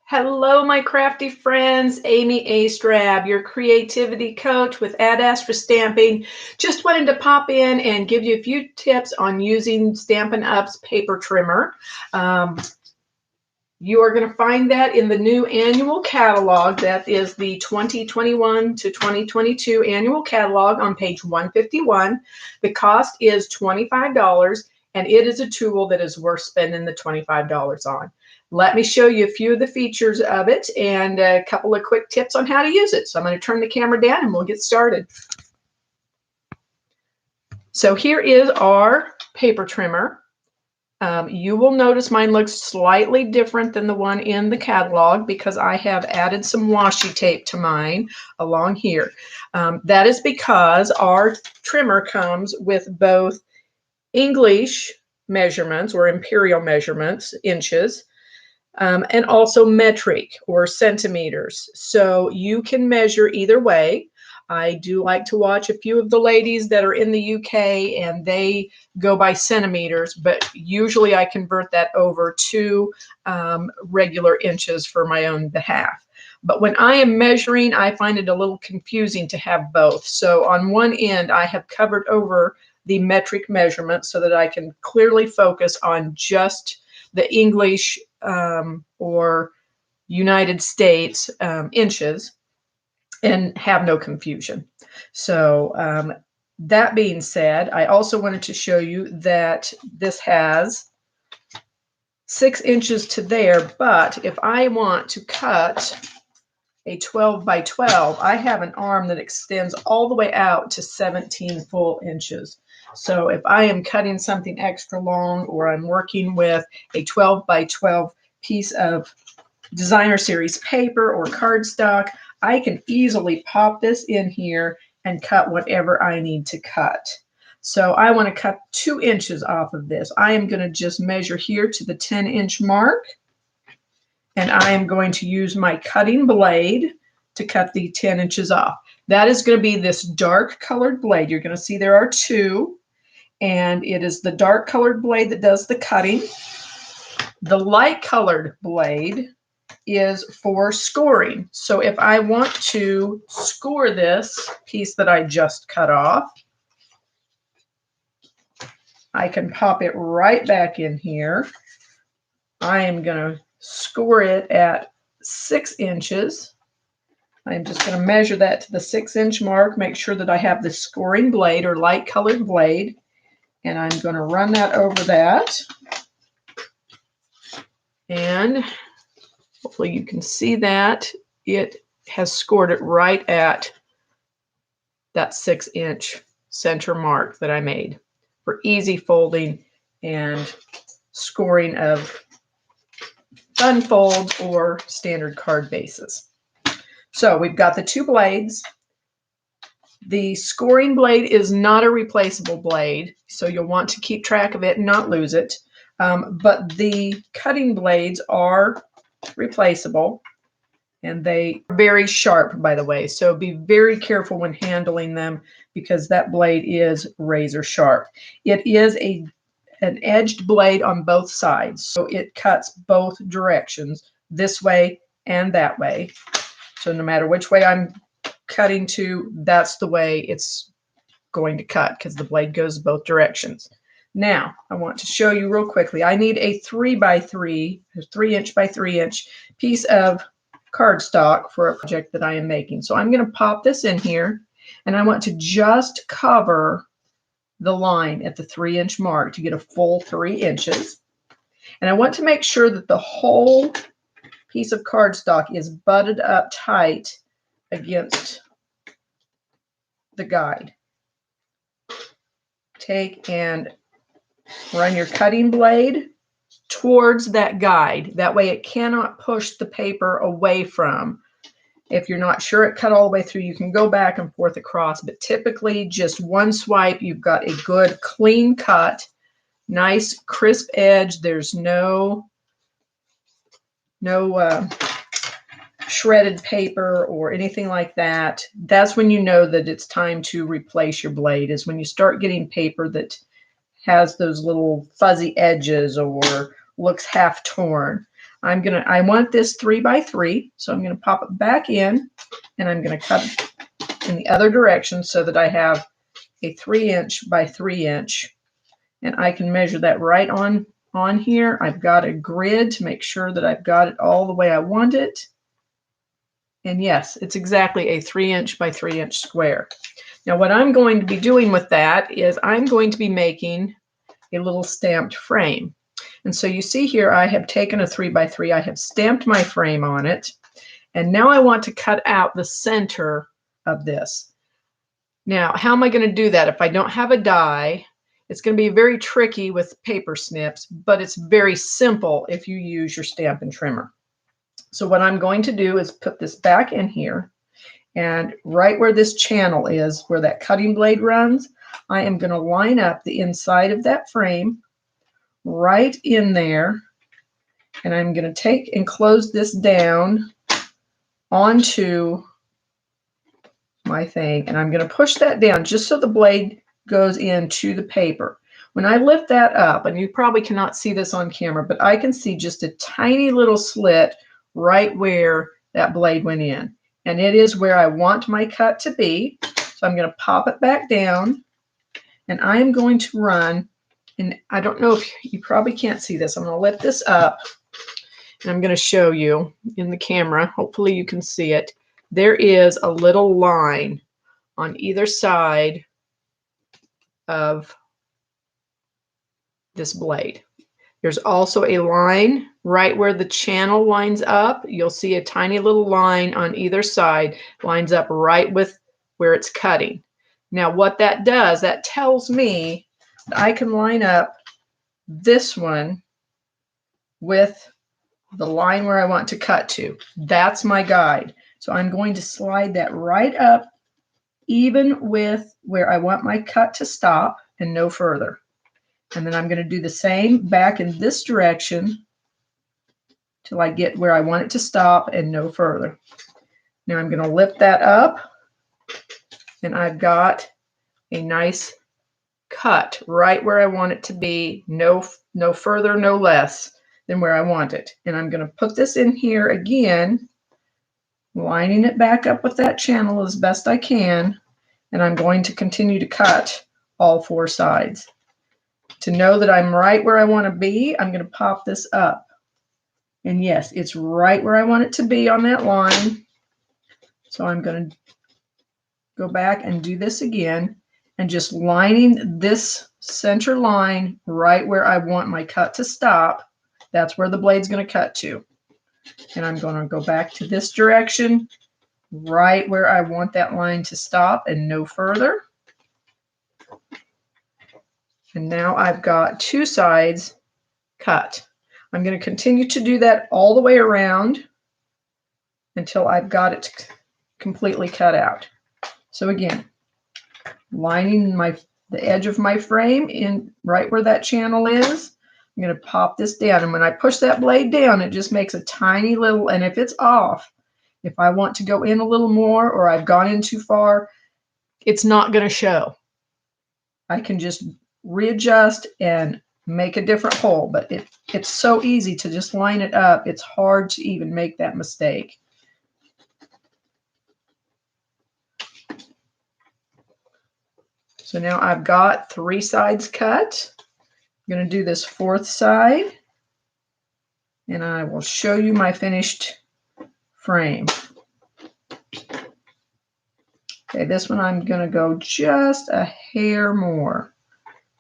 Hello, my crafty friends. Amy Astrab, your creativity coach with Adass for Stamping. Just wanted to pop in and give you a few tips on using Stampin' Up's paper trimmer. You are going to find that in the new annual catalog. That is the 2021 to 2022 annual catalog on page 151. The cost is $25, and it is a tool that is worth spending the $25 on. Let me show you a few of the features of it and a couple of quick tips on how to use it. So I'm going to turn the camera down and we'll get started. So here is our paper trimmer. You will notice mine looks slightly different than the one in the catalog because I have added some washi tape to mine along here. That is because our trimmer comes with both English measurements or imperial measurements, inches, and also metric or centimeters. So you can measure either way. I do like to watch a few of the ladies that are in the UK and they go by centimeters, but usually I convert that over to regular inches for my own behalf. But when I am measuring, I find it a little confusing to have both. So on one end, I have covered over the metric measurement so that I can clearly focus on just the English or United States inches and have no confusion. So that being said, I also wanted to show you that this has 6 inches to there, but if I want to cut a 12 by 12, I have an arm that extends all the way out to 17 full inches. So if I am cutting something extra long or I'm working with a 12 by 12 piece of designer series paper or cardstock, I can easily pop this in here and cut whatever I need to cut. So I want to cut 2 inches off of this. I am going to just measure here to the 10-inch mark. And I am going to use my cutting blade to cut the 10 inches off. That is going to be this dark colored blade. You're going to see there are 2, and it is the dark colored blade that does the cutting. The light colored blade is for scoring. So if I want to score this piece that I just cut off, I can pop it right back in here. I am going to score it at 6 inches. I'm just going to measure that to the 6-inch mark, make sure that I have the scoring blade or light colored blade, and I'm going to run that over that. And hopefully you can see that it has scored it right at that 6-inch center mark that I made for easy folding and scoring of unfold or standard card bases. So we've got the 2 blades. The scoring blade is not a replaceable blade, so you'll want to keep track of it and not lose it. But the cutting blades are replaceable, and they are very sharp, by the way. So be very careful when handling them because that blade is razor sharp. It is an edged blade on both sides, so it cuts both directions, this way and that way. So no matter which way I'm cutting to, that's the way it's going to cut because the blade goes both directions. Now I want to show you real quickly. I need a 3 by 3, 3-inch by 3-inch piece of cardstock for a project that I am making. So I'm going to pop this in here, and I want to just cover the line at the 3-inch mark to get a full 3 inches. And I want to make sure that the whole piece of cardstock is butted up tight against the guide. Take and run your cutting blade towards that guide. That way it cannot push the paper away from. If you're not sure it cut all the way through, you can go back and forth across, but typically just one swipe, you've got a good clean cut, nice crisp edge. There's no shredded paper or anything like that. That's when you know that it's time to replace your blade, is when you start getting paper that has those little fuzzy edges or looks half torn. I want this 3 by 3, so I'm going to pop it back in, and I'm going to cut it in the other direction so that I have a 3" by 3". And I can measure that right on here. I've got a grid to make sure that I've got it all the way I want it. And yes, it's exactly a 3" by 3" square. Now what I'm going to be doing with that is I'm going to be making a little stamped frame. And so you see here I have taken a 3 by 3, I have stamped my frame on it, and now I want to cut out the center of this. Now, how am I going to do that if I don't have a die? It's going to be very tricky with paper snips, but it's very simple if you use your Stampin' Trimmer. So what I'm going to do is put this back in here, and right where this channel is, where that cutting blade runs, I am going to line up the inside of that frame right in there, and I'm going to take and close this down onto my thing, and I'm going to push that down just so the blade goes into the paper. When I lift that up, and you probably cannot see this on camera, but I can see just a tiny little slit right where that blade went in, and it is where I want my cut to be. So I'm going to pop it back down, and I am going to run, and I don't know if you probably can't see this. I'm going to lift this up, and I'm going to show you in the camera. Hopefully you can see it. There is a little line on either side of this blade. There's also a line right where the channel lines up. You'll see a tiny little line on either side, lines up right with where it's cutting. Now what that does, that tells me that I can line up this one with the line where I want to cut to. That's my guide. So I'm going to slide that right up even with where I want my cut to stop and no further. And then I'm going to do the same back in this direction till I get where I want it to stop and no further. Now I'm going to lift that up, and I've got a nice cut right where I want it to be, no further, no less than where I want it. And I'm going to put this in here again, lining it back up with that channel as best I can, and I'm going to continue to cut all 4 sides. To know that I'm right where I want to be, I'm going to pop this up. And yes, it's right where I want it to be on that line. So I'm going to go back and do this again, and just lining this center line right where I want my cut to stop. That's where the blade's going to cut to. And I'm going to go back to this direction, right where I want that line to stop and no further. And now I've got 2 sides cut. I'm going to continue to do that all the way around until I've got it completely cut out. So again, lining the edge of my frame in right where that channel is. I'm going to pop this down, and when I push that blade down, it just makes a tiny little, and if it's off, if I want to go in a little more or I've gone in too far, it's not going to show. I can just readjust and make a different hole, but it's so easy to just line it up. It's hard to even make that mistake. So now I've got 3 sides cut. I'm going to do this 4th side, and I will show you my finished frame. Okay, this one I'm going to go just a hair more.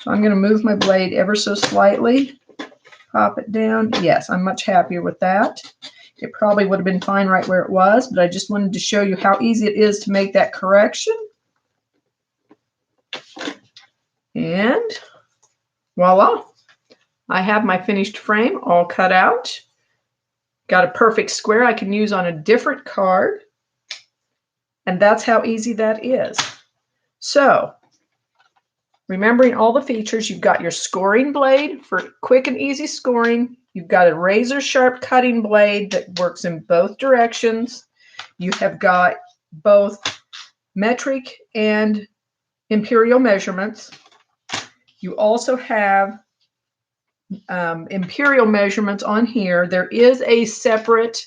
So I'm going to move my blade ever so slightly, pop it down. Yes, I'm much happier with that. It probably would have been fine right where it was, but I just wanted to show you how easy it is to make that correction. And voila, I have my finished frame all cut out. Got a perfect square I can use on a different card. And that's how easy that is. So, remembering all the features, you've got your scoring blade for quick and easy scoring. You've got a razor sharp cutting blade that works in both directions. You have got both metric and imperial measurements. You also have imperial measurements on here. There is a separate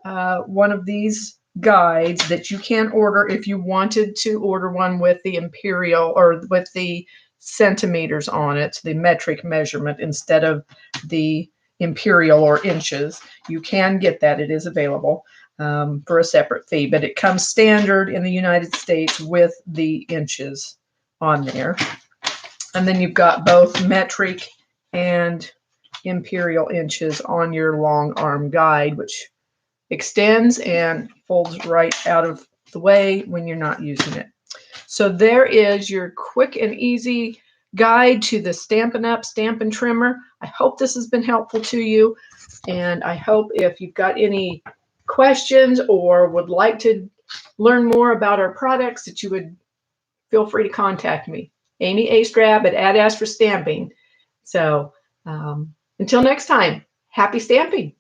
one of these guides that you can order if you wanted to order one with the imperial or with the centimeters on it, the metric measurement instead of the imperial or inches. You can get that. It is available for a separate fee, but it comes standard in the United States with the inches on there. And then you've got both metric and imperial inches on your long arm guide, which extends and folds right out of the way when you're not using it. So there is your quick and easy guide to the Stampin' Up! Stampin' Trimmer. I hope this has been helpful to you, and I hope if you've got any questions or would like to learn more about our products that you would feel free to contact me. Amy Astrab at Ad for Stamping. So until next time, happy stamping.